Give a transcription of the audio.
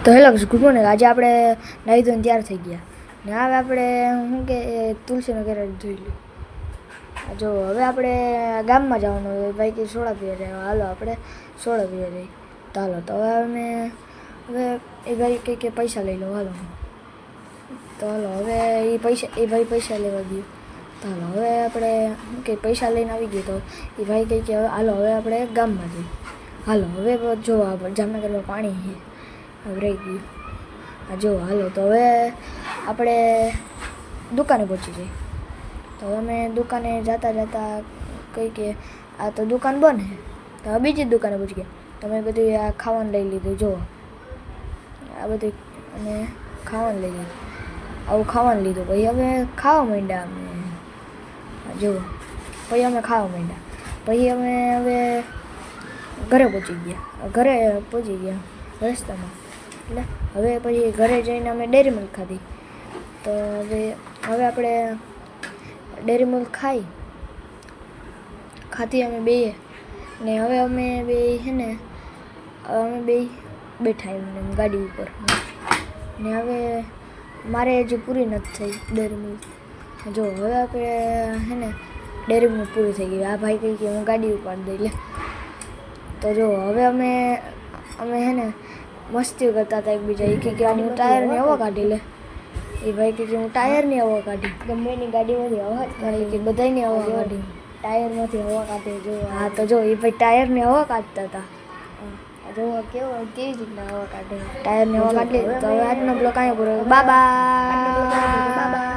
તો hello good morning. આજે આપણે નાહી ધોઈને તૈયાર થઈ ગયા ને હવે આપણે શું કે તુલસીનો કેરેટ ધોઈ લઈએ. જો હવે આપણે ગામમાં જવાનું હોય. ભાઈ કે સોડા પીવા જાય, હાલો આપણે સોડા પીવા જઈએ. તો હાલો. તો હવે એ ભાઈ કંઈ કે પૈસા લઈ લો, હાલો. તો હાલો હવે એ ભાઈ પૈસા લેવા ગયો. તો હાલો હવે આપણે શું કે પૈસા લઈને આવી ગયો. તો એ ભાઈ કંઈ કે હાલો હવે આપણે ગામમાં જઈએ. હાલો હવે જો જામનગરમાં પાણી છે, હવે રહી ગયું. જો હાલો તો હવે આપણે દુકાને પહોંચી જઈએ. તો અમે દુકાને જતા કંઈ કે આ તો દુકાન બંધ છે. તો હવે બીજી દુકાને પહોંચી ગયા. તમે બધું આ ખાવાનું લઈ લીધું. જો આ બધું અમે ખાવાનું લઈ લીધું. આવું ખાવાનું લીધું. પછી હવે ખાવા માંડ્યા અમે. જો પછી અમે ખાવા માંડ્યા. પછી અમે હવે ઘરે પહોંચી ગયા રસ્તામાં. એટલે હવે પછી ઘરે જઈને અમે ડેરી મિલ્ક ખાધી. તો હવે આપણે ડેરી મિલ્ક ખાધી અમે બેય ને હવે અમે બે છે ને અમે બે બેઠા એમ ગાડી ઉપર ને હવે મારે હજી પૂરી નથી થઈ ડેરી મિલ્ક. જો હવે આપણે છે ને ડેરી મિલ્ક પૂરી થઈ ગઈ. આ ભાઈ કહી કે હું ગાડી ઉપાડી દઈ લે. તો જો હવે અમે છે ને મસ્તી કરતા હતા એકબીજા. એ કે હું ટાયરની હવા કાઢી લે. એ ભાઈ કે હું ટાયરની હવા કાઢી, ગમે એની ગાડીમાંથી હવા કાઢી, કે બધાની હવા કાઢી, ટાયરમાંથી હવા કાઢે. જો હા તો જો એ ભાઈ ટાયરની હવા કાઢતા હતા. જો કેવી રીતના હવા કાઢે, ટાયરની હવા કાઢી. તો હવે આજનો બ્લોગ અહીંયા પૂરો. Bye bye.